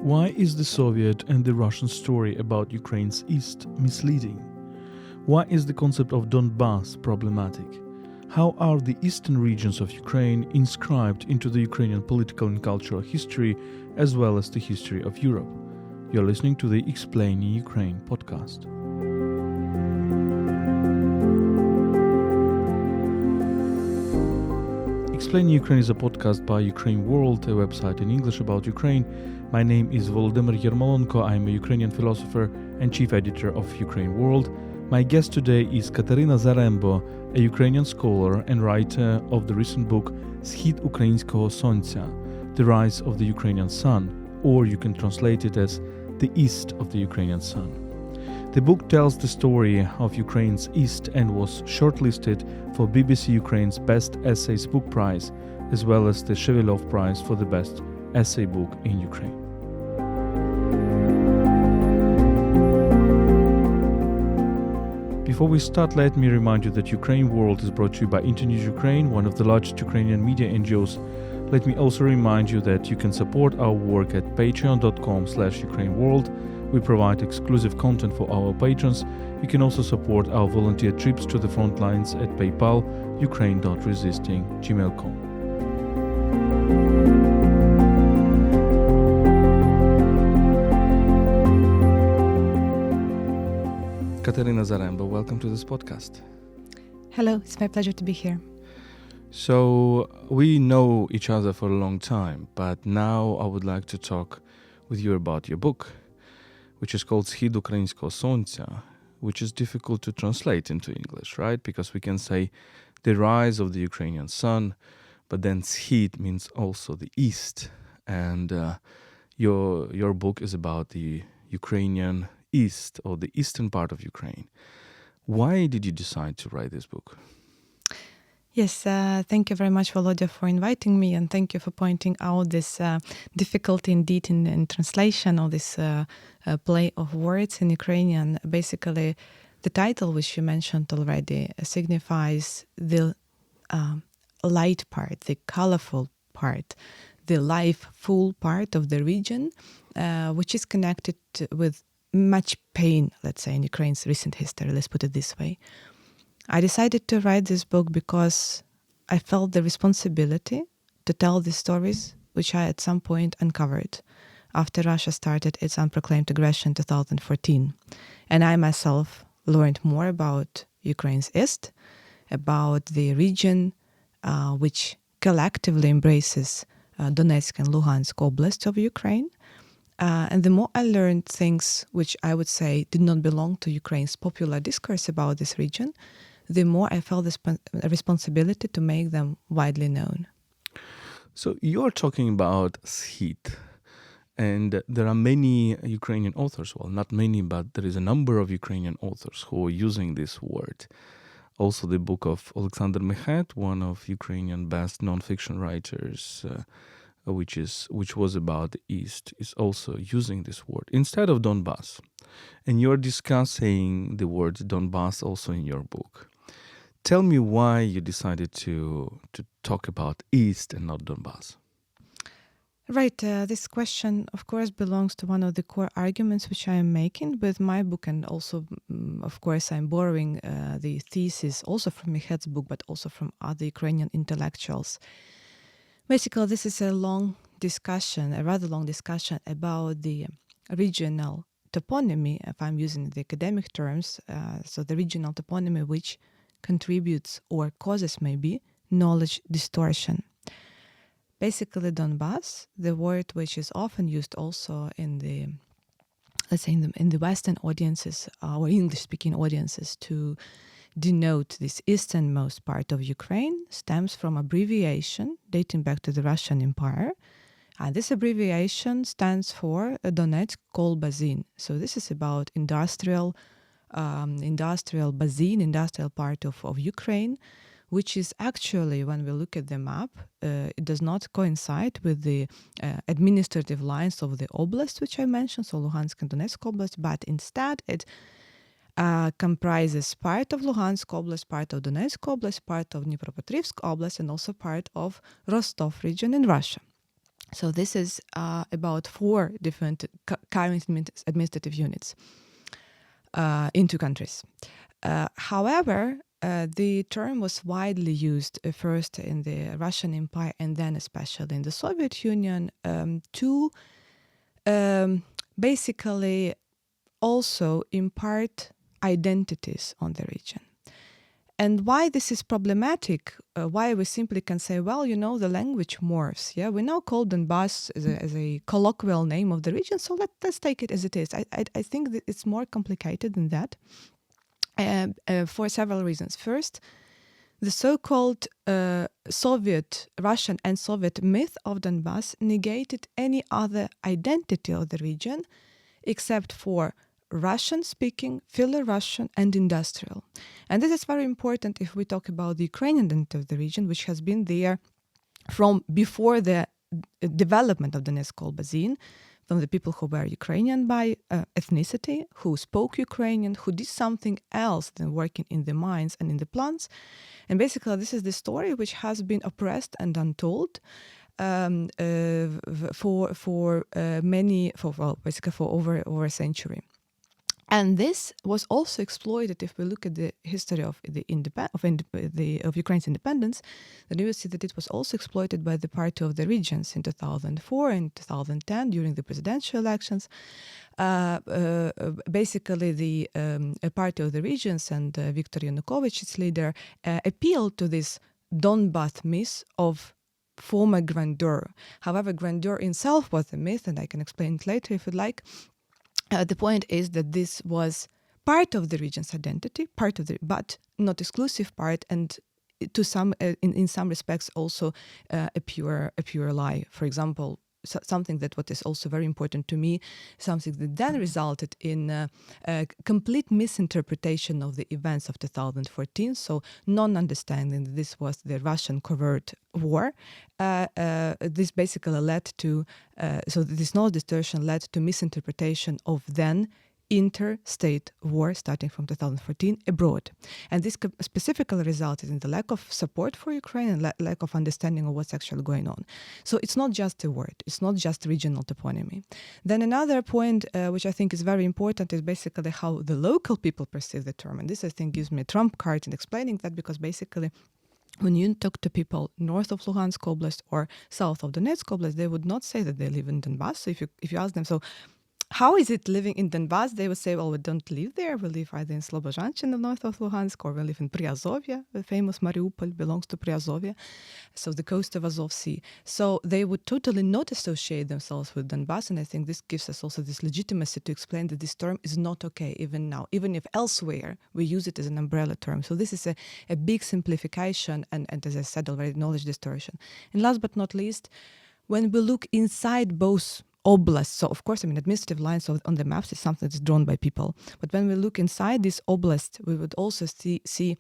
Why is the Soviet and the Russian story about Ukraine's East misleading? Why is the concept of Donbas problematic? How are the eastern regions of Ukraine inscribed into the Ukrainian political and cultural history as well as the history of Europe? You're listening to the Explaining Ukraine podcast. Explaining Ukraine is a podcast by UkraineWorld, a website in English about Ukraine. My name is Volodymyr Yermolenko. I am a Ukrainian philosopher and chief editor of UkraineWorld. My guest today is Kateryna Zarembo, a Ukrainian scholar and writer of the recent book Skhid Ukrainskoho Sontsia, The Rise of the Ukrainian Sun, or you can translate it as The East of the Ukrainian Sun. The book tells the story of Ukraine's East and was shortlisted for BBC Ukraine's Best Essays Book Prize, as well as the Shevelyov Prize for the Best Essay Book in Ukraine. Before we start, let me remind you that UkraineWorld is brought to you by Internews Ukraine, one of the largest Ukrainian media NGOs. Let me also remind you that you can support our work at patreon.com/UkraineWorld. We provide exclusive content for our patrons. You can also support our volunteer trips to the front lines at PayPal, ukraine.resisting@gmail.com. Kateryna Zarembo, welcome to this podcast. Hello, it's my pleasure to be here. So, we know each other for a long time, but now I would like to talk with you about your book, which is called Skhid Ukrainskoho Sontsia, which is difficult to translate into English, right? Because we can say the rise of the Ukrainian sun, but then Skhid means also the east. And your book is about the Ukrainian east, or the eastern part of Ukraine. Why did you decide to write this book? Yes, thank you very much, Volodya, for inviting me, and thank you for pointing out this difficulty indeed in translation of this play of words in Ukrainian. Basically, the title, which you mentioned already, signifies the light part, the colorful part, the life-full part of the region, which is connected with much pain, let's say, in Ukraine's recent history. Let's put it this way. I decided to write this book because I felt the responsibility to tell the stories which I at some point uncovered after Russia started its unproclaimed aggression in 2014. And I myself learned more about Ukraine's East, about the region which collectively embraces Donetsk and Luhansk Oblast of Ukraine. And the more I learned things which I would say did not belong to Ukraine's popular discourse about this region, the more I felt this responsibility to make them widely known. So you're talking about Skhid, and there are many Ukrainian authors, well, not many, but there is a number of Ukrainian authors who are using this word. Also, the book of Alexander Mekhet, one of Ukrainian best non-fiction writers, which was about the East, is also using this word instead of Donbas. And you're discussing the word Donbas also in your book. Tell me why you decided to talk about East and not Donbas. Right. This question, of course, belongs to one of the core arguments which I am making with my book. And also, of course, I'm borrowing the thesis also from Mekhet's book, but also from other Ukrainian intellectuals. Basically, this is a rather long discussion about the regional toponymy, if I'm using the academic terms, so the regional toponymy which contributes or causes maybe knowledge distortion. Basically, Donbas, the word which is often used also in the, let's say, in the Western audiences or English-speaking audiences to denote this easternmost part of Ukraine, stems from abbreviation dating back to the Russian Empire. And this abbreviation stands for Donetsk Kol Bazin. So this is about industrial basin, industrial part of Ukraine, which is actually, when we look at the map, it does not coincide with the administrative lines of the oblast, which I mentioned, so Luhansk and Donetsk Oblast, but instead it comprises part of Luhansk Oblast, part of Donetsk Oblast, part of Dnipropetrovsk Oblast, and also part of Rostov region in Russia. So this is about 4 different current administrative units in 2 countries. However, the term was widely used first in the Russian Empire and then especially in the Soviet Union to basically also impart identities on the region. And why this is problematic, why we simply can say, well, the language morphs. Yeah, we now call Donbas as a colloquial name of the region, so let's take it as it is. I think that it's more complicated than that for several reasons. First, the so-called Russian and Soviet myth of Donbas negated any other identity of the region except for Russian-speaking, Philo-Russian, and industrial. And this is very important if we talk about the Ukrainian identity of the region, which has been there from before the development of the Donetsk Basin, from the people who were Ukrainian by ethnicity, who spoke Ukrainian, who did something else than working in the mines and in the plants. And basically, this is the story which has been oppressed and untold for over a century. And this was also exploited. If we look at the history of Ukraine's independence, then you will see that it was also exploited by the Party of the Regions in 2004 and 2010 during the presidential elections. Basically, the Party of the Regions and Viktor Yanukovych, its leader, appealed to this Donbas myth of former grandeur. However, grandeur itself was a myth, and I can explain it later if you'd like. The point is that this was part of the region's identity, but not exclusive part, and to some, in some respects, also a pure lie. For example, something that what is also very important to me, something that then resulted in a complete misinterpretation of the events of 2014. So non-understanding that this was the Russian covert war. This basically led to, so this knowledge distortion led to misinterpretation of then interstate war starting from 2014 abroad. And this specifically resulted in the lack of support for Ukraine and lack of understanding of what's actually going on. So it's not just a word, it's not just regional toponymy. Then another point which I think is very important is basically how the local people perceive the term. And this I think gives me a trump card in explaining that, because basically when you talk to people north of Luhansk Oblast or south of Donetsk Oblast, they would not say that they live in Donbas. So if you ask them, so how is it living in Donbas? They would say, well, we don't live there. We live either in Slobozhansk in the north of Luhansk, or we live in Priazovia. The famous Mariupol belongs to Priazovia, so the coast of Azov Sea. So they would totally not associate themselves with Donbas, and I think this gives us also this legitimacy to explain that this term is not okay even now, even if elsewhere we use it as an umbrella term. So this is a big simplification and as I said already, knowledge distortion. And last but not least, when we look inside both oblasts, so of course, administrative lines on the maps is something that's drawn by people. But when we look inside this oblast, we would also see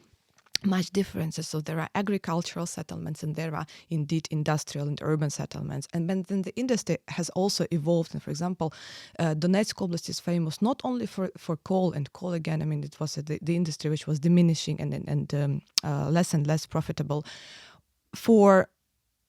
much differences. So there are agricultural settlements and there are indeed industrial and urban settlements. And then the industry has also evolved. And for example, Donetsk Oblast is famous not only for coal, and coal again, it was the industry which was diminishing and less and less profitable for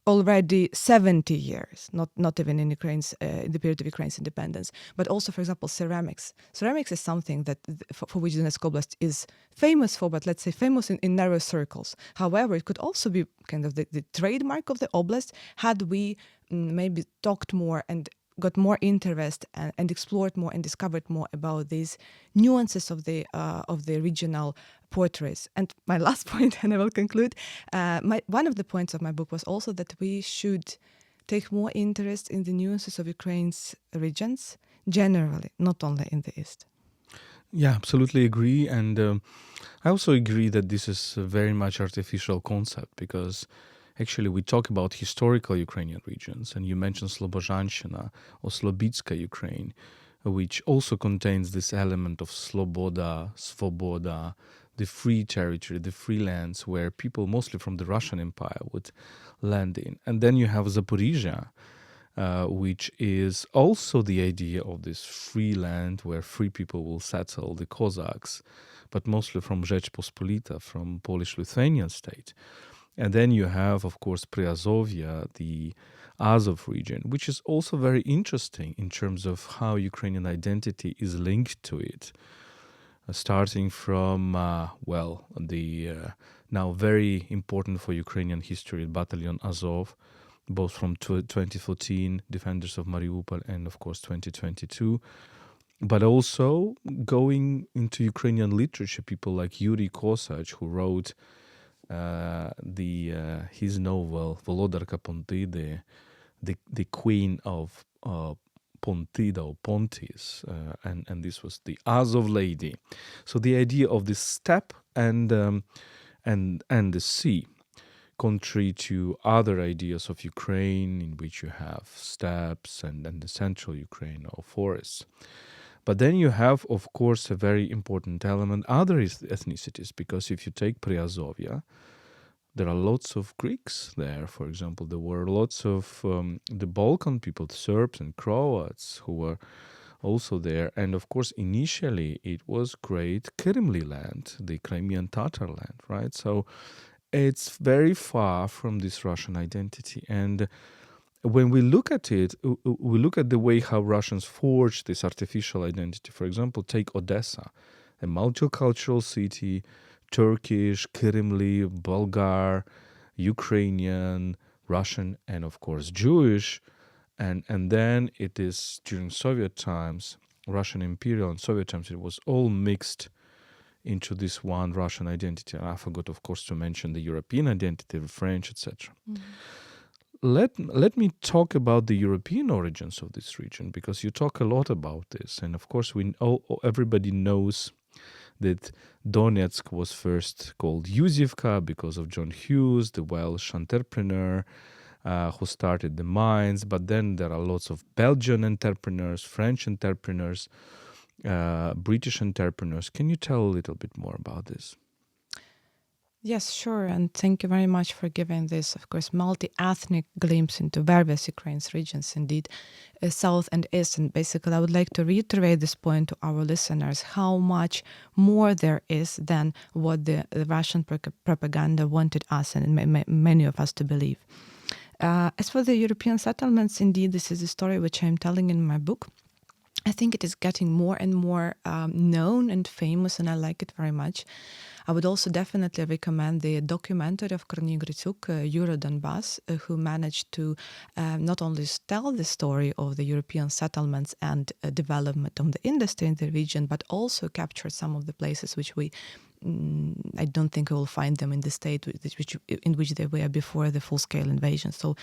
already 70 years, not even in Ukraine's the period of Ukraine's independence, but also, for example, ceramics. Ceramics is something that for which Donetsk Oblast is famous for, but let's say famous in narrow circles. However, it could also be kind of the trademark of the oblast had we maybe talked more and got more interest and explored more and discovered more about these nuances of the regional portraits. And my last point, and I will conclude, one of the points of my book was also that we should take more interest in the nuances of Ukraine's regions generally, not only in the East. Yeah, absolutely agree. And I also agree that this is a very much artificial concept, because actually we talk about historical Ukrainian regions, and you mentioned Slobozhanщина or Slobidska Ukraine, which also contains this element of sloboda, svoboda, the free territory, the free lands where people mostly from the Russian Empire would land in. And then you have Zaporizhia, which is also the idea of this free land where free people will settle, the Cossacks, but mostly from Rzeczpospolita, from Polish-Lithuanian state. And then you have, of course, Priazovia, the Azov region, which is also very interesting in terms of how Ukrainian identity is linked to it. Starting from, the now very important for Ukrainian history Battalion Azov, both from 2014, Defenders of Mariupol, and of course 2022, but also going into Ukrainian literature, people like Yuri Kosach, who wrote his novel Volodarka Pontide, the Queen of Pontida or Pontis, and this was the Azov lady. So the idea of the steppe and the sea, contrary to other ideas of Ukraine, in which you have steppes and the central Ukraine or forests. But then you have, of course, a very important element, other ethnicities, because if you take Priazovia, there are lots of Greeks there. For example, there were lots of the Balkan people, Serbs and Croats, who were also there. And of course, initially, it was great Krimli land, the Crimean Tatar land, right? So it's very far from this Russian identity. And when we look at it, we look at the way how Russians forge this artificial identity. For example, take Odessa, a multicultural city, Turkish, Krimli, Bulgar, Ukrainian, Russian, and of course Jewish. And then it is during Soviet times, Russian imperial and Soviet times, it was all mixed into this one Russian identity. And I forgot, of course, to mention the European identity, the French, etc. Mm-hmm. Let me talk about the European origins of this region, because you talk a lot about this. And of course, everybody knows that Donetsk was first called Yuzivka because of John Hughes, the Welsh entrepreneur who started the mines. But then there are lots of Belgian entrepreneurs, French entrepreneurs, British entrepreneurs. Can you tell a little bit more about this? Yes, sure. And thank you very much for giving this, of course, multi-ethnic glimpse into various Ukraine's regions, indeed, south and east. And basically, I would like to reiterate this point to our listeners, how much more there is than what the Russian propaganda wanted us and many of us to believe. As for the European settlements, indeed, this is a story which I'm telling in my book. I think it is getting more and more known and famous, and I like it very much. I would also definitely recommend the documentary of Kornei Gritsuk, Euro Donbas, who managed to not only tell the story of the European settlements and development of the industry in the region, but also capture some of the places which I don't think we will find them in the state in which they were before the full-scale invasion. So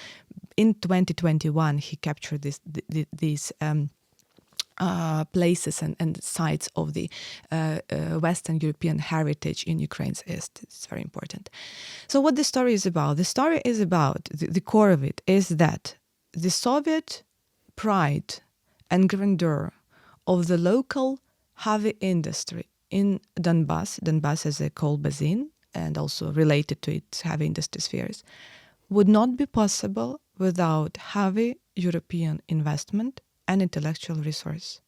in 2021, he captured these places and sites of the Western European heritage in Ukraine's East. It's very important. So what the story is about? The story is about, the core of it is that the Soviet pride and grandeur of the local heavy industry in Donbas as a coal basin and also related to its heavy industry spheres, would not be possible without heavy European investment and intellectual resource.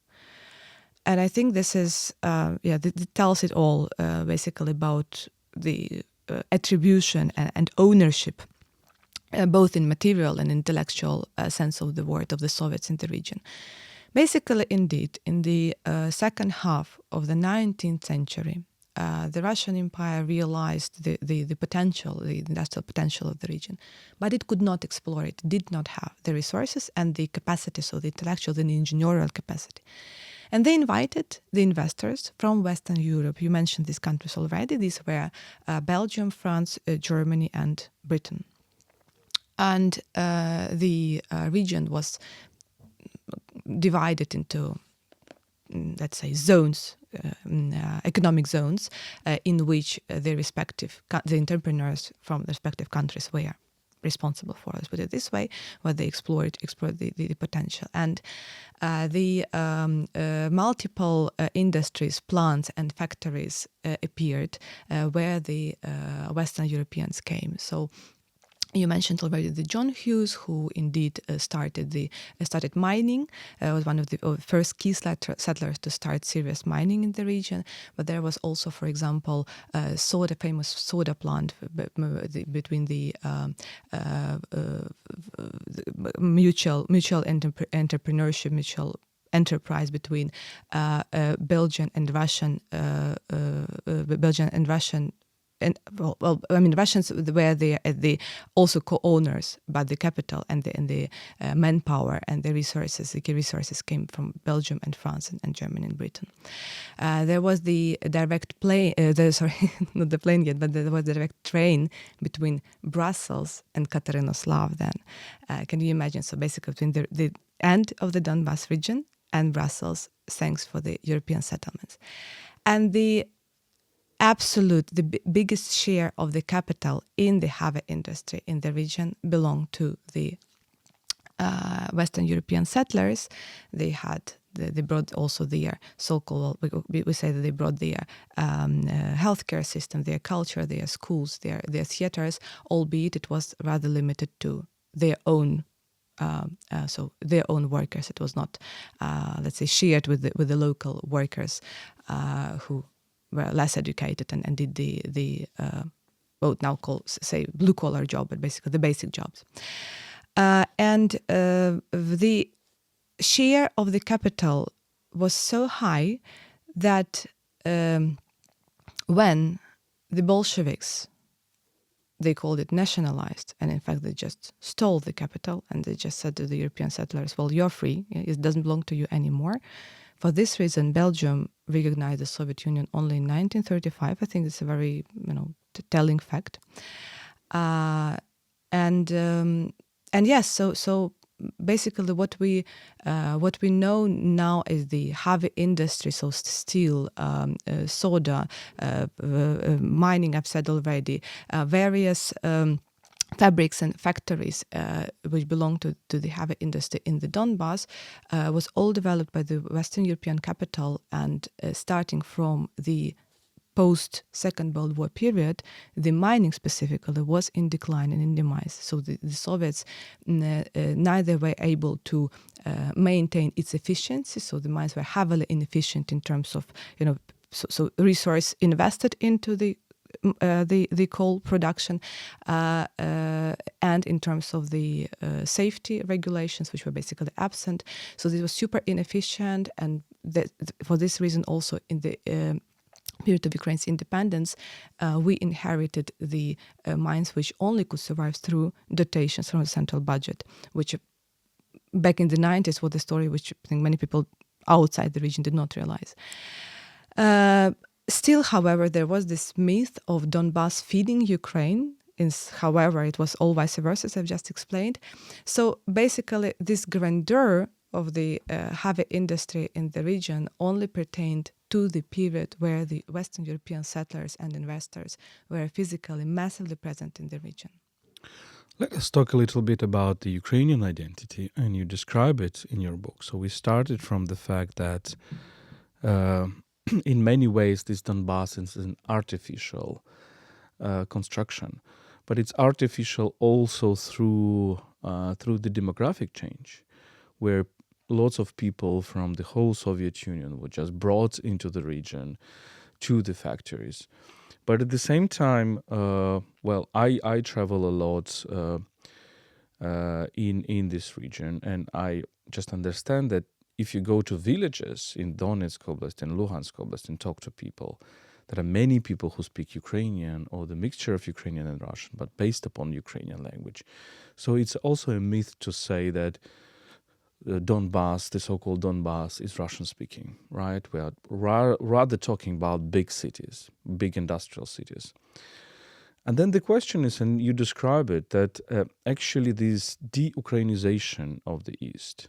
And I think this is, it tells it all basically about the attribution and ownership, both in material and intellectual sense of the word, of the Soviets in the region. Basically, indeed, in the second half of the 19th century, the Russian Empire realized the potential, the industrial potential of the region, but it could not explore it, did not have the resources and the capacity, so the intellectual and engineering capacity. And they invited the investors from Western Europe. You mentioned these countries already. These were Belgium, France, Germany, and Britain. And the region was divided into, let's say, zones, economic zones, in which the entrepreneurs from the respective countries were responsible for, let's put it this way, where they explored the potential. And the multiple industries, plants and factories appeared where the Western Europeans came. So You mentioned already the John Hughes, who indeed started mining. Was one of the first key settlers to start serious mining in the region. But there was also, for example, famous soda plant between the mutual entrepreneurship, mutual enterprise between Belgian and Russian Russians were the also co-owners, but the capital and the manpower and the key resources came from Belgium and France and Germany and Britain. There was the direct plane, not the plane yet, but there was the direct train between Brussels and Katerynoslav then. Can you imagine? So basically between the end of the Donbas region and Brussels, thanks for the European settlements. And the biggest share of the capital in the heavy industry in the region belonged to the Western European settlers. They brought also their so-called, we say that they brought their healthcare system, their culture, their schools, their theaters, albeit it was rather limited to their own their own workers. It was not, let's say, shared with the local workers who were less educated and did the what now called, say, blue collar job, but basically the basic jobs. And the share of the capital was so high that when the Bolsheviks, they called it nationalized, and in fact they just stole the capital, and they just said to the European settlers, well, you're free, it doesn't belong to you anymore. For this reason, Belgium recognized the Soviet Union only in 1935. I think it's a very, telling fact. And yes, so basically what we know now is the heavy industry, so steel, soda, mining, I've said already, various fabrics and factories which belong to the heavy industry in the Donbas was all developed by the Western European capital, and starting from the post-Second World War period, the mining specifically was in decline and in demise. So the Soviets neither were able to maintain its efficiency, so the mines were heavily inefficient in terms of, so resource invested into the coal production, and in terms of the safety regulations, which were basically absent. So this was super inefficient, and for this reason also in the period of Ukraine's independence, we inherited the mines which only could survive through dotations from the central budget, which back in the 90s was a story which I think many people outside the region did not realize. Still, however, there was this myth of Donbas feeding Ukraine. However, it was all vice versa, as I've just explained. So basically, this grandeur of the heavy industry in the region only pertained to the period where the Western European settlers and investors were physically massively present in the region. Let us talk a little bit about the Ukrainian identity, and you describe it in your book. So we started from the fact that in many ways this Donbas is an artificial construction, but it's artificial also through the demographic change, where lots of people from the whole Soviet Union were just brought into the region to the factories. But at the same time, I travel a lot in this region, and I just understand that if you go to villages in Donetsk Oblast and Luhansk Oblast and talk to people, there are many people who speak Ukrainian or the mixture of Ukrainian and Russian, but based upon Ukrainian language. So it's also a myth to say that Donbas, the so-called Donbas, is Russian-speaking, right? We are rather talking about big cities, big industrial cities. And then the question is, and you describe it, that actually this de-Ukrainization of the East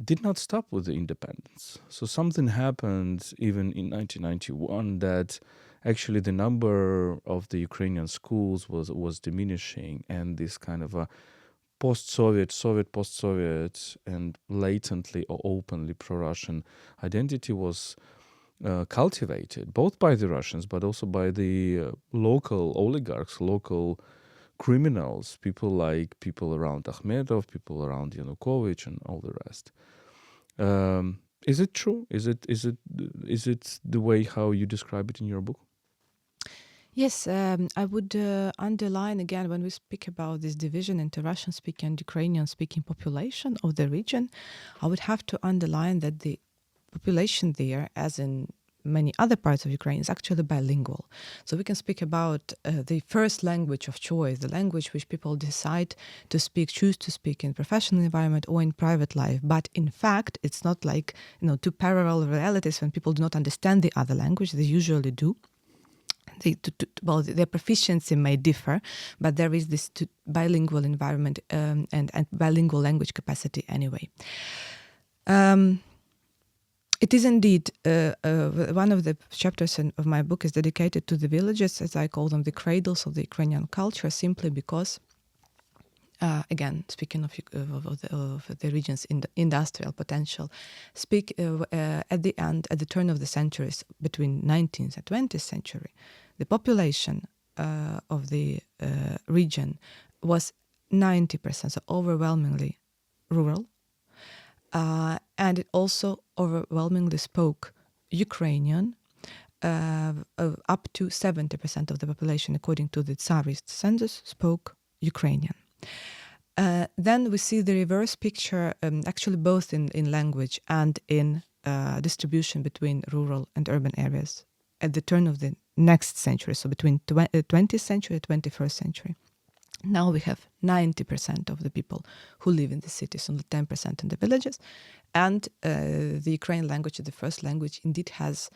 did not stop with the independence. So something happened even in 1991 that actually the number of the Ukrainian schools was diminishing, and this kind of a post-Soviet, post-Soviet, and latently or openly pro-Russian identity was cultivated, both by the Russians, but also by the local oligarchs, local criminals, people around Akhmedov, people around Yanukovych, and all the rest. Is it true? Is it the way how you describe it in your book? Yes, I would underline again when we speak about this division into Russian-speaking and Ukrainian-speaking population of the region, I would have to underline that the population there, as in many other parts of Ukraine, is actually bilingual. So we can speak about the first language of choice, the language which people decide to speak, choose to speak in professional environment or in private life. But in fact, it's not like two parallel realities when people do not understand the other language. They usually do. Their proficiency may differ, but there is this bilingual environment and bilingual language capacity anyway. It is indeed one of the chapters of my book is dedicated to the villages, as I call them, the cradles of the Ukrainian culture, simply because, again, speaking of the region's industrial potential, at the turn of the centuries, between 19th and 20th century, the population of the region was 90%, so overwhelmingly rural. And it also overwhelmingly spoke Ukrainian, up to 70% of the population, according to the Tsarist census, spoke Ukrainian. Then we see the reverse picture, actually both in language and in distribution between rural and urban areas at the turn of the next century, so between 20th century and 21st century. Now we have 90% of the people who live in the cities, only 10% in the villages. And the Ukrainian language, the first language, indeed has,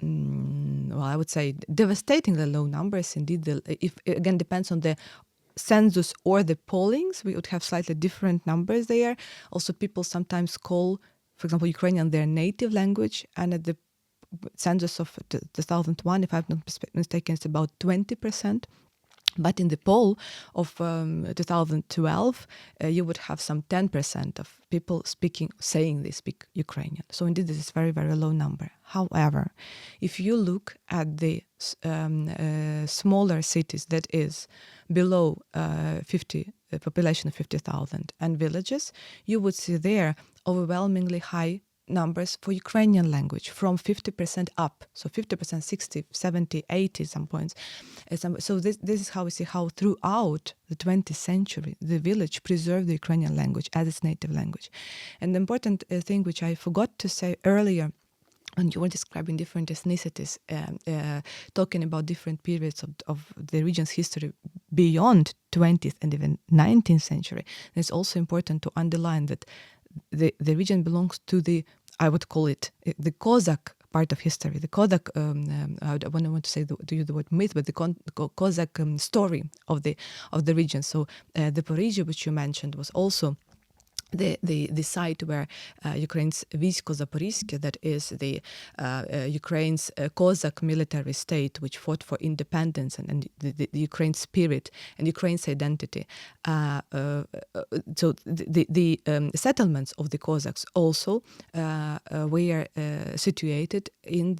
I would say, devastatingly low numbers. Indeed, if again depends on the census or the pollings, we would have slightly different numbers there. Also, people sometimes call, for example, Ukrainian their native language, and at the census of 2001, if I'm not mistaken, it's about 20%. But in the poll of 2012, you would have some 10% of people saying they speak Ukrainian. So indeed, this is very, very low number. However, if you look at the smaller cities, that is below population of 50,000 and villages, you would see there overwhelmingly high numbers for Ukrainian language, from 50% up. So 50%, 60, 70, 80 some points. So this is how we see how throughout the 20th century, the village preserved the Ukrainian language as its native language. And the important thing which I forgot to say earlier, when you were describing different ethnicities, talking about different periods of the region's history beyond 20th and even 19th century, it's also important to underline that the region belongs to I would call it the Cossack part of history, the Cossack, I don't want to say to use the word myth, but the Cossack story of the region. So the Priia, which you mentioned, was also the site where Ukraine's Vійсько Запорізьке, that is the Ukraine's Cossack military state, which fought for independence and the Ukraine spirit and Ukraine's identity. So the settlements of the Cossacks also were situated in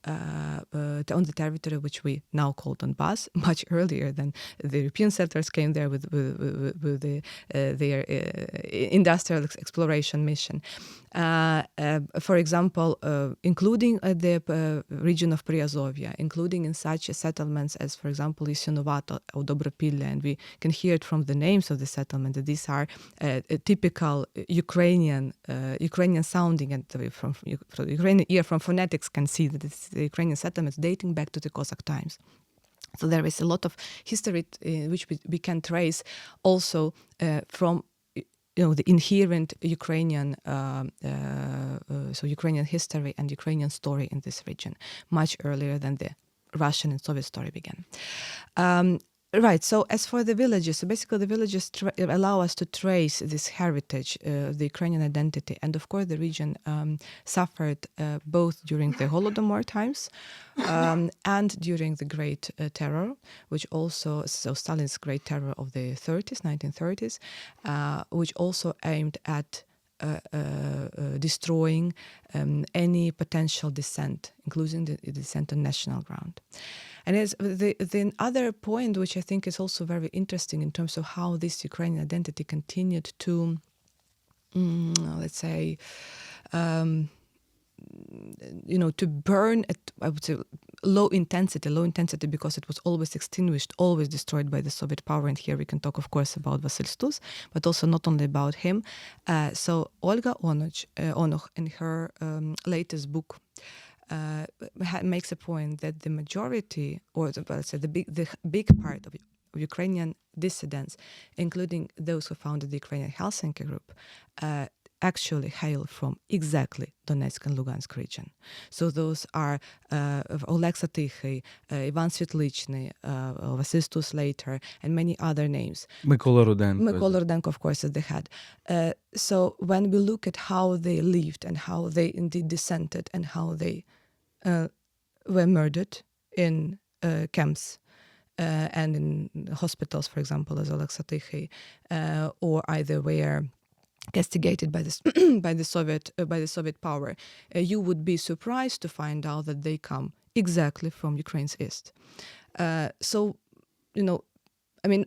on the territory which we now call Donbas, much earlier than the European settlers came there with their industrial exploration mission. For example, including the region of Priazovia, including in such settlements as, for example, Yasynovato or Dobropilля, and we can hear it from the names of the settlement that these are typical Ukrainian sounding, and from Ukrainian ear, from phonetics, can see that it's the Ukrainian settlements dating back to the Cossack times. So there is a lot of history which we can trace also from the inherent Ukrainian, Ukrainian history and Ukrainian story in this region, much earlier than the Russian and Soviet story began. Right, so as for the villages, so basically the villages allow us to trace this heritage, the Ukrainian identity. And of course, the region suffered both during the Holodomor times and during the Great Terror, which also, so Stalin's Great Terror of the 1930s, which also aimed at destroying any potential dissent, including the dissent on national ground. And as the other point, which I think is also very interesting in terms of how this Ukrainian identity continued to, let's say, to burn at, I would say, low intensity because it was always extinguished, always destroyed by the Soviet power. And here we can talk, of course, about Vasyl Stus, but also not only about him. So Olga Onoch, in her latest book, makes a point that the majority, or let's say the big part of Ukrainian dissidents, including those who founded the Ukrainian Helsinki group, actually hail from exactly Donetsk and Lugansk region. So those are Oleg Satychy, Ivan Svetlichny, Vasyl Stus later, and many other names. Mykola Rudenko, of course, at the head. So when we look at how they lived and how they indeed dissented and how they were murdered in camps and in hospitals, for example, as Oleg Satychy, or either were castigated by this by the Soviet power, you would be surprised to find out that they come exactly from Ukraine's east. So,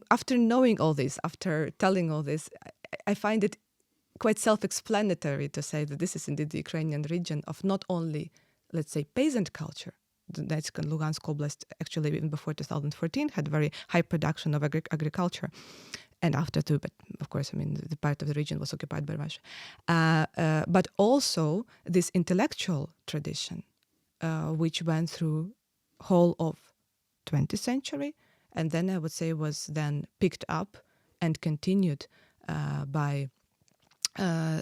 after knowing all this, after telling all this, I find it quite self-explanatory to say that this is indeed the Ukrainian region of not only, let's say, peasant culture. Donetsk and Lugansk Oblast, actually even before 2014, had very high production of agriculture. And after too, but of course, the part of the region was occupied by Russia. But also this intellectual tradition, which went through whole of 20th century, and then I would say was then picked up and continued by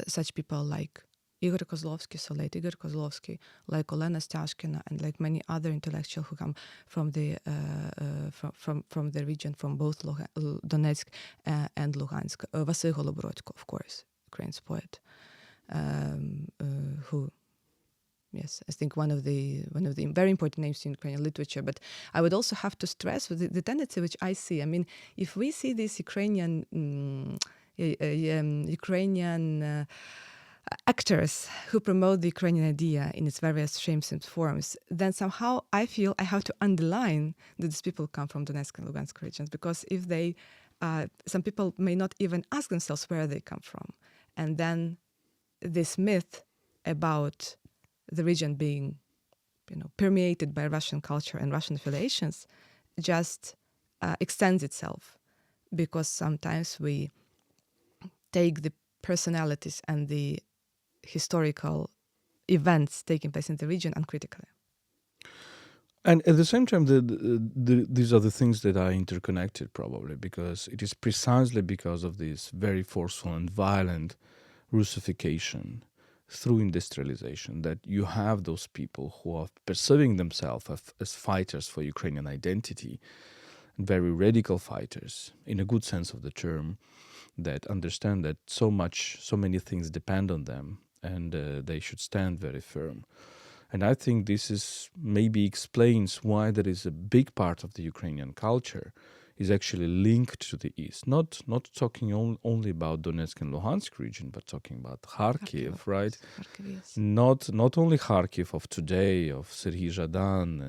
such people like Igor Kozlovsky, so late Igor Kozlovsky, like Olena Stashkina, and like many other intellectuals who come from the from the region, from both Donetsk and Luhansk. Vasyl Golobrodko, of course, Ukraine's poet, who, yes, I think one of the very important names in Ukrainian literature. But I would also have to stress the tendency which I see. If we see this Ukrainian actors who promote the Ukrainian idea in its various shapes and forms, then somehow I feel I have to underline that these people come from Donetsk and Lugansk regions, because if they, some people may not even ask themselves where they come from. And then this myth about the region being, permeated by Russian culture and Russian affiliations just extends itself, because sometimes we take the personalities and the historical events taking place in the region uncritically. And at the same time, these are the things that are interconnected, probably, because it is precisely because of this very forceful and violent Russification through industrialization that you have those people who are perceiving themselves as fighters for Ukrainian identity, very radical fighters, in a good sense of the term, that understand that so many things depend on them, and they should stand very firm. And I think this is maybe explains why there is a big part of the Ukrainian culture is actually linked to the east. Not talking only about Donetsk and Luhansk region, but talking about Kharkiv, right? Kharkiv, yes. Not only Kharkiv of today, of Serhiy Zhadan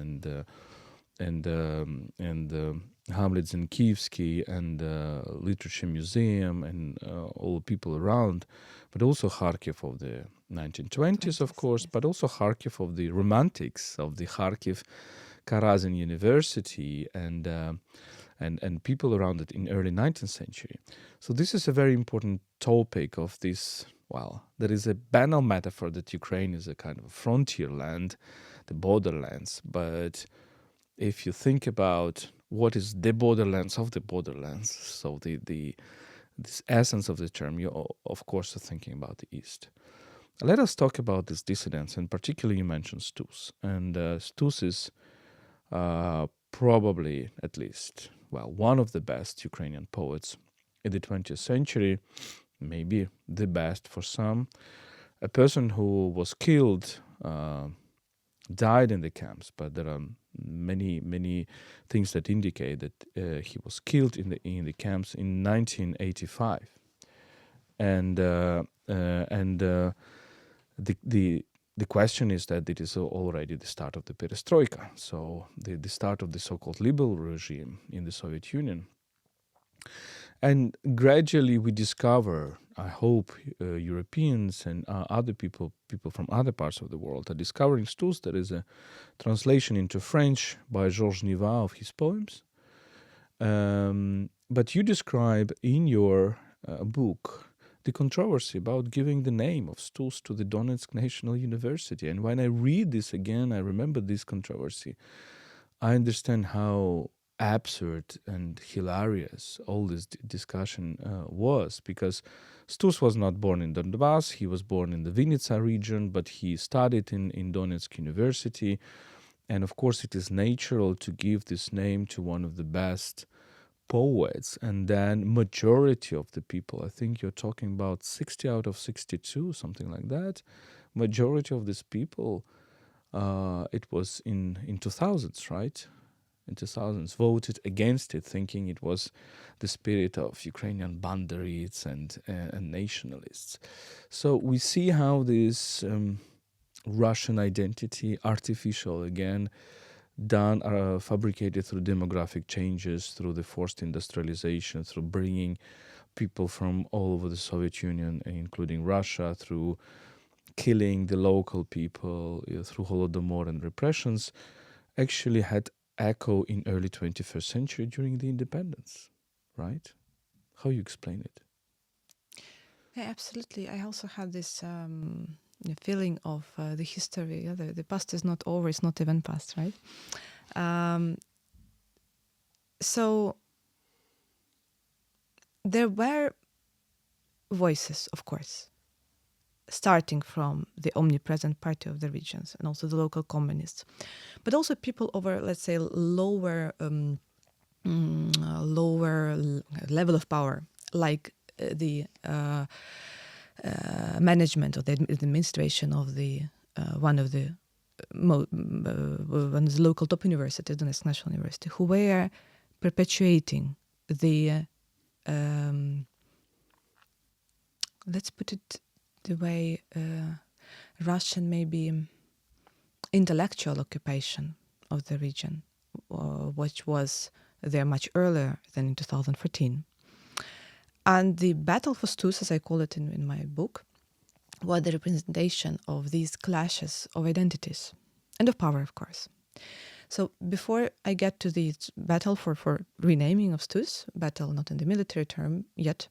and Hamlet Zenkiivsky and Literature Museum and all the people around, but also Kharkiv of the 1920s, of course, yes. But also Kharkiv of the Romantics, of the Kharkiv Karazin University and people around it in early 19th century. So this is a very important topic of this. Well, there is a banal metaphor that Ukraine is a kind of a frontier land, the borderlands, but if you think about what is the borderlands of the borderlands, so this essence of the term, you of course are thinking about the East. Let us talk about these dissidents, and particularly you mentioned Stus. And Stus is probably, at least, one of the best Ukrainian poets in the 20th century, maybe the best for some. A person who was killed, died in the camps, but there are many things that indicate that he was killed in the camps in 1985. and the question is that it is already the start of the perestroika, so the start of the so-called liberal regime in the Soviet Union. And gradually we discover, I hope Europeans and other people from other parts of the world are discovering Stus. There is a translation into French by Georges Nivat of his poems. But you describe in your book the controversy about giving the name of Stus to the Donetsk National University. And when I read this again, I remember this controversy. I understand how absurd and hilarious all this discussion was, because Stus was not born in Donbas. He was born in the Vinnytsia region, but he studied in Donetsk University. And of course, it is natural to give this name to one of the best poets. And then majority of the people, I think you're talking about 60 out of 62, something like that. Majority of these people, it was in 2000s, right? In 2000s, voted against it, thinking it was the spirit of Ukrainian banderids and nationalists. So we see how this Russian identity, artificial again, done, fabricated through demographic changes, through the forced industrialization, through bringing people from all over the Soviet Union, including Russia, through killing the local people, through Holodomor and repressions, actually had echo in early 21st century during the independence, right? How you explain it? Yeah, absolutely. I also have this feeling of the history. Yeah, the past is not over, it's not even past, right? So there were voices, of course, starting from the omnipresent party of the regions and also the local communists, but also people over, let's say, lower level of power, like the management or the administration of the one of the local top universities, the Donetsk National University, who were perpetuating the let's put it the way Russian maybe intellectual occupation of the region, which was there much earlier than in 2014. And the battle for Stus, as I call it in my book, was the representation of these clashes of identities and of power, of course. So before I get to the battle for renaming of Stus, battle not in the military term yet,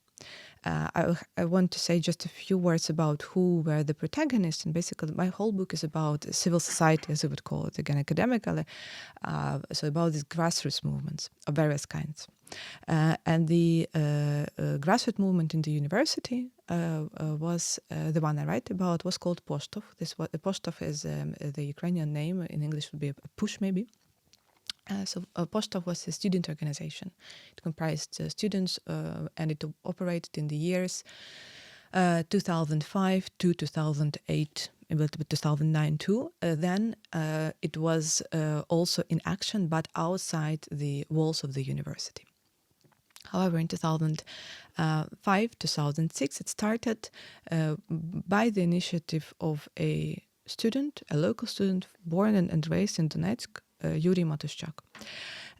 I want to say just a few words about who were the protagonists. And basically, my whole book is about civil society, as I would call it, again, academically. So about these grassroots movements of various kinds. And the grassroots movement in the university was the one I write about, was called Poshtov. Poshtov is the Ukrainian name. In English would be a push, maybe. So Poshtov was a student organization. It comprised students and it operated in the years 2005 to 2008, a little bit 2009 too. Then it was also in action, but outside the walls of the university. However, in 2005, 2006, it started by the initiative of a student, a local student born and raised in Donetsk, Yuri Matushchak.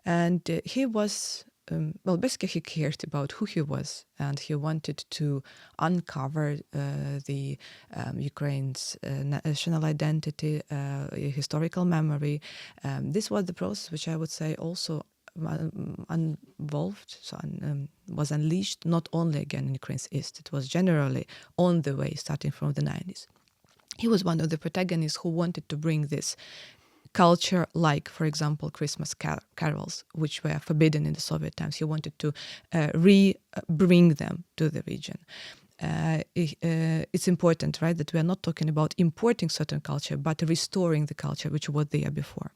And he was, basically he cared about who he was, and he wanted to uncover the Ukraine's national identity, historical memory. This was the process which I would say also was unleashed not only again in Ukraine's east, it was generally on the way starting from the 90s. He was one of the protagonists who wanted to bring this culture, like, for example, Christmas carols, which were forbidden in the Soviet times. He wanted to bring them to the region. It's important, right, that we are not talking about importing certain culture, but restoring the culture which was there before.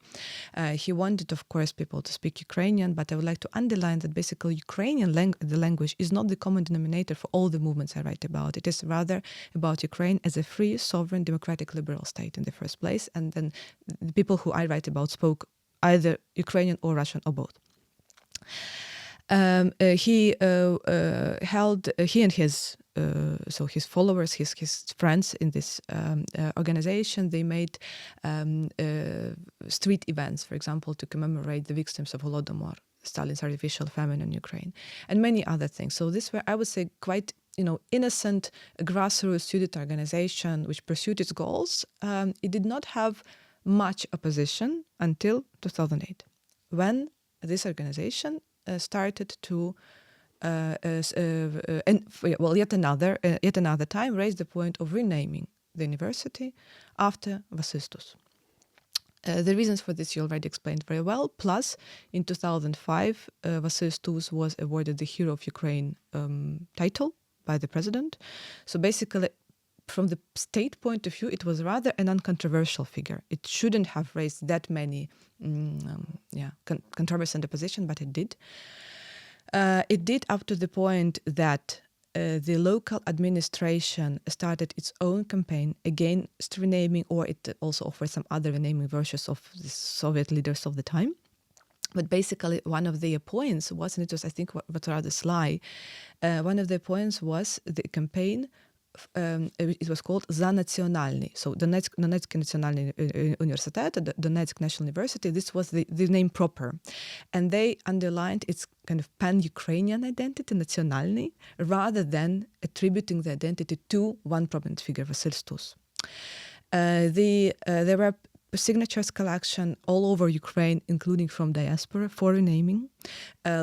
He wanted, of course, people to speak Ukrainian, but I would like to underline that basically Ukrainian the language is not the common denominator for all the movements I write about. It is rather about Ukraine as a free, sovereign, democratic, liberal state in the first place, and then the people who I write about spoke either Ukrainian or Russian or both. He and his so his followers, his friends in this organization, they made street events, for example, to commemorate the victims of Holodomor, Stalin's artificial famine in Ukraine, and many other things. So this were, I would say, quite innocent grassroots student organization which pursued its goals. It did not have much opposition until 2008, when this organization started to yet another time raised the point of renaming the university after Vasistus. The reasons for this you already explained very well. Plus, in 2005, Vasistus was awarded the Hero of Ukraine title by the president. So basically, from the state point of view, it was rather an uncontroversial figure. It shouldn't have raised that many controversy and opposition, but it did. It did up to the point that the local administration started its own campaign against renaming, or it also offered some other renaming versions of the Soviet leaders of the time. But basically, one of the points was, and it was, I think, what rather sly, one of the points was the campaign. It was called «За национальный», so Donetsk National Universitet, Donetsk National University. This was the name proper, and they underlined its kind of pan-Ukrainian identity, nationalny, rather than attributing the identity to one prominent figure, Vasistus. There were signatures collection all over Ukraine, including from diaspora, for renaming. The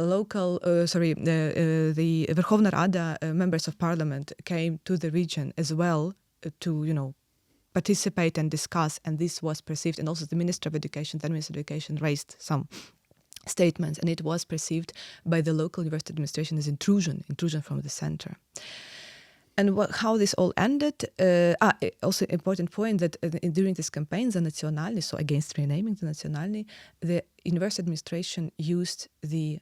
Verkhovna Rada members of parliament came to the region as well to, participate and discuss, and this was perceived, and also the Minister of Education, then Minister of Education, raised some statements, and it was perceived by the local university administration as intrusion from the center. And how this all ended, also important point that during this campaign, the Nationalny, so against renaming the Nationalny, the university administration used the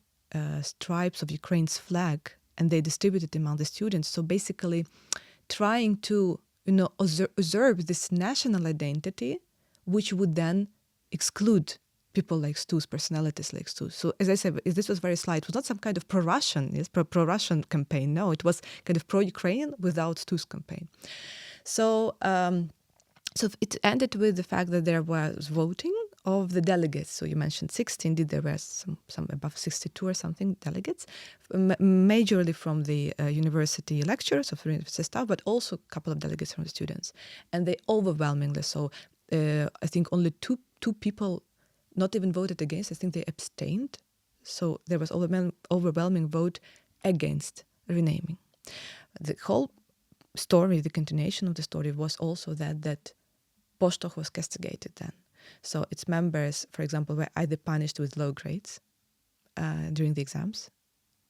stripes of Ukraine's flag, and they distributed among the students. So basically trying to, usurp this national identity, which would then exclude people like Stus, personalities like Stus. So as I said, this was very slight. It was not some kind of pro-Russian, pro-Russian campaign. No, it was kind of pro-Ukrainian without Stus campaign. So it ended with the fact that there was voting of the delegates. So you mentioned 16. There were some above 62 or something delegates, majorly from the university lecturers of the university staff, but also a couple of delegates from the students. And they overwhelmingly, so I think only two people not even voted against. I think they abstained. So there was overwhelming vote against renaming. The whole story, the continuation of the story, was also that Poshtoch was castigated then. So its members, for example, were either punished with low grades during the exams,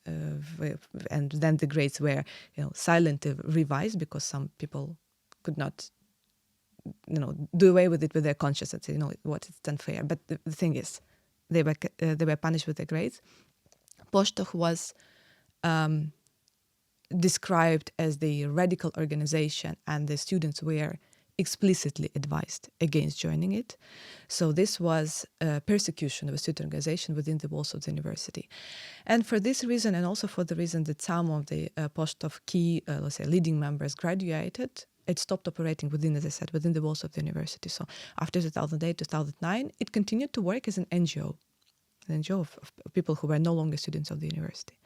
and then the grades were silently revised because some people could not do away with it with their conscience and say, what, it's unfair. But the thing is, they were punished with their grades. Poshtoch was described as the radical organization, and the students were explicitly advised against joining it. So this was persecution of a student organization within the walls of the university. And for this reason, and also for the reason that some of the Poshtoch key, let's say, leading members graduated, it stopped operating within, as I said, within the walls of the university. So after 2008, 2009, it continued to work as an NGO of people who were no longer students of the university.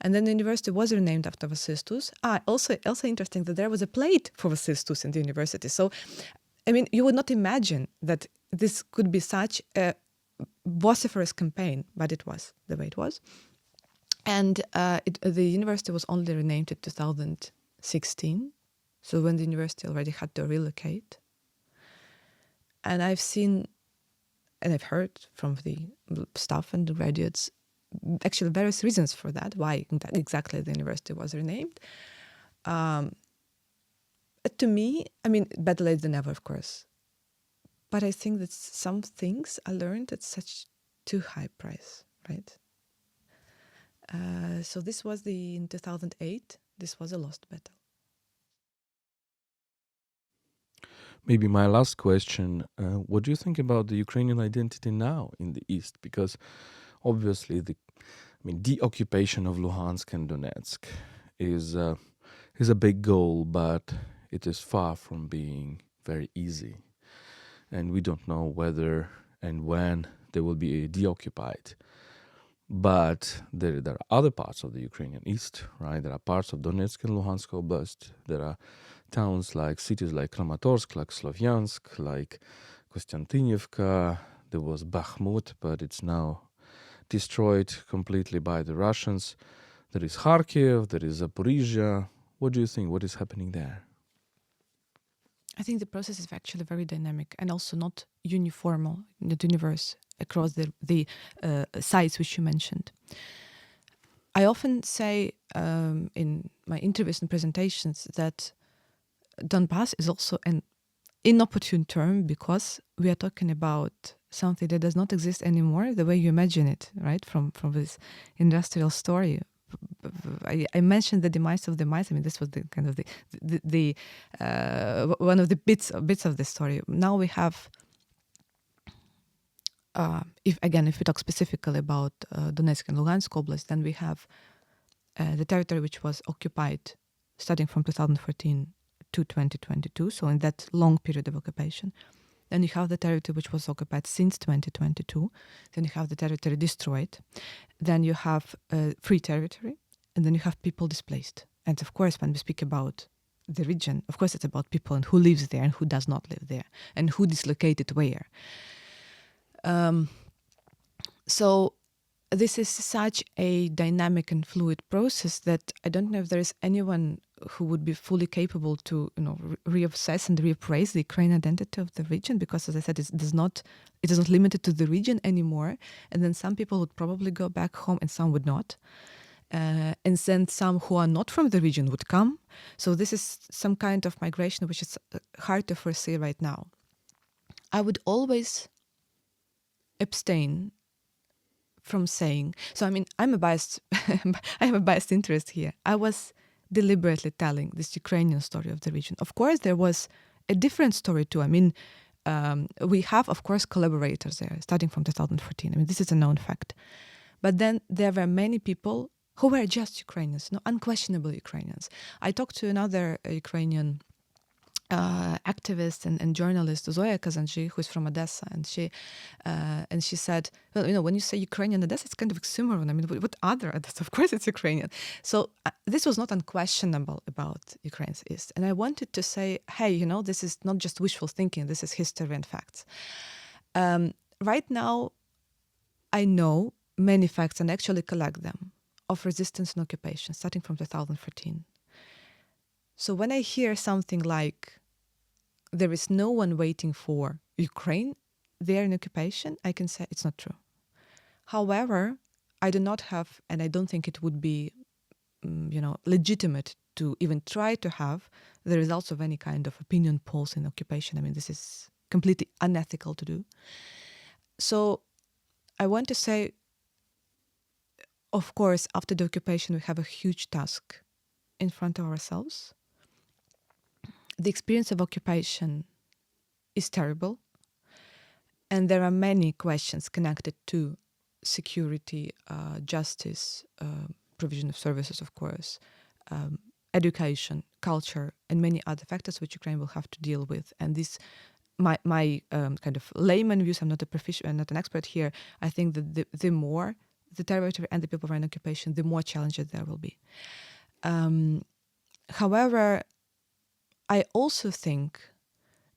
And then the university was renamed after Vasistus. Also interesting that there was a plate for Vasistus in the university. So, I mean, you would not imagine that this could be such a vociferous campaign, but it was the way it was. And the university was only renamed in 2016. So when the university already had to relocate. And I've seen, and I've heard from the staff and the graduates, actually various reasons for that, why exactly the university was renamed. To me, I mean, better late than never, of course. But I think that some things are learned at such too high price, right? So this was in 2008, this was a lost battle. Maybe my last question, what do you think about the Ukrainian identity now in the East? Because obviously the occupation of Luhansk and Donetsk is is a big goal, but it is far from being very easy. And we don't know whether and when they will be deoccupied. But there are other parts of the Ukrainian East, right? There are parts of Donetsk and Luhansk Oblast. There are towns like cities like Kramatorsk, like Slavyansk, like Kostiantynivka. There was Bakhmut, but it's now destroyed completely by the Russians. There is Kharkiv, there is Zaporizhia. What do you think? What is happening there? I think the process is actually very dynamic and also not uniform, not universe across the sites which you mentioned. I often say in my interviews and presentations that Donbas is also an inopportune term because we are talking about something that does not exist anymore the way you imagine it, right? From this industrial story. I mentioned the demise of the mice. I mean, this was the kind of the one of the bits of the story. Now we have, if we talk specifically about Donetsk and Luhansk Oblast, then we have the territory which was occupied starting from 2014 to 2022. So in that long period of occupation. Then you have the territory which was occupied since 2022. Then you have the territory destroyed. Then you have free territory. And then you have people displaced. And of course, when we speak about the region, of course, it's about people and who lives there and who does not live there and who dislocated where. So this is such a dynamic and fluid process that I don't know if there is anyone who would be fully capable to, reassess and reappraise the Ukrainian identity of the region, because, as I said, it is not limited to the region anymore. And then some people would probably go back home and some would not. And then some who are not from the region would come. So this is some kind of migration which is hard to foresee right now. I would always abstain from saying, so I mean, I have a biased interest here. I was deliberately telling this Ukrainian story of the region. Of course, there was a different story too. I mean, we have, of course, collaborators there, starting from 2014. I mean, this is a known fact. But then there were many people who were just Ukrainians, unquestionable Ukrainians. I talked to another Ukrainian activist and journalist, Zoya Kazanji, who is from Odessa, and she said, well, when you say Ukrainian Odessa, it's kind of oxymoron. I mean, what other Odessa? Of course, it's Ukrainian. So this was not unquestionable about Ukraine's East, and I wanted to say, hey, this is not just wishful thinking. This is history and facts. Right now, I know many facts and actually collect them of resistance and occupation, starting from 2014. So when I hear something like there is no one waiting for Ukraine there in occupation, I can say it's not true. However, I do not have, and I don't think it would be, legitimate to even try to have the results of any kind of opinion polls in occupation. I mean, this is completely unethical to do. So I want to say, of course, after the occupation, we have a huge task in front of ourselves. The experience of occupation is terrible, and there are many questions connected to security, justice, provision of services, of course, education, culture, and many other factors which Ukraine will have to deal with. And this, my kind of layman views, I'm not an expert here. I think that the more the territory and the people are in occupation, the more challenges there will be. However, I also think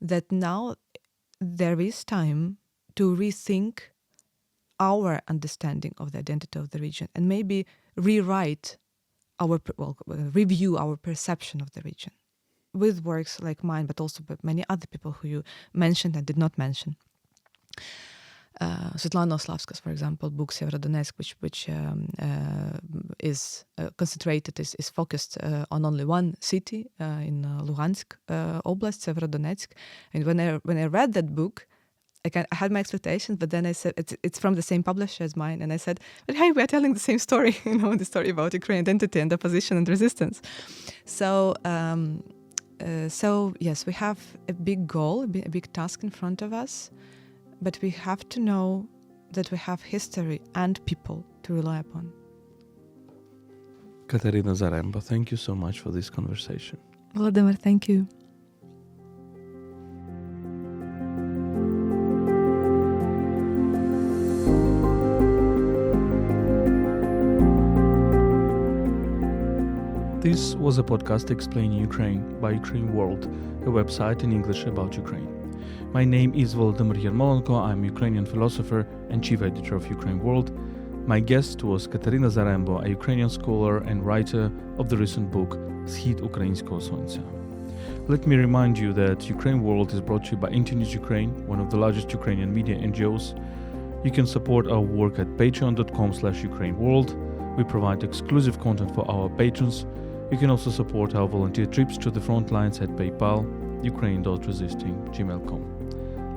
that now there is time to rethink our understanding of the identity of the region and maybe review our perception of the region with works like mine, but also by many other people who you mentioned and did not mention. Svetlana Oslavska's, for example, book Severodonetsk, which is concentrated, is focused on only one city in Luhansk Oblast, Severodonetsk. And when I read that book, I had my expectations, but then I said it's from the same publisher as mine, and I said, "But hey, we are telling the same story, the story about Ukrainian identity and opposition and resistance." So yes, we have a big goal, a big task in front of us. But we have to know that we have history and people to rely upon. Kateryna Zarembo, thank you so much for this conversation. Volodymyr, thank you. This was a podcast explaining Ukraine by UkraineWorld, a website in English about Ukraine. My name is Volodymyr Yermolenko. I'm a Ukrainian philosopher and chief editor of UkraineWorld. My guest was Kateryna Zarembo, a Ukrainian scholar and writer of the recent book Skhid Ukrainskoho Sontsia. Let me remind you that UkraineWorld is brought to you by Internews Ukraine, one of the largest Ukrainian media NGOs. You can support our work at patreon.com/UkraineWorld. We provide exclusive content for our patrons. You can also support our volunteer trips to the front lines at PayPal, ukraine.resisting@gmail.com.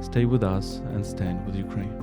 Stay with us and stand with Ukraine.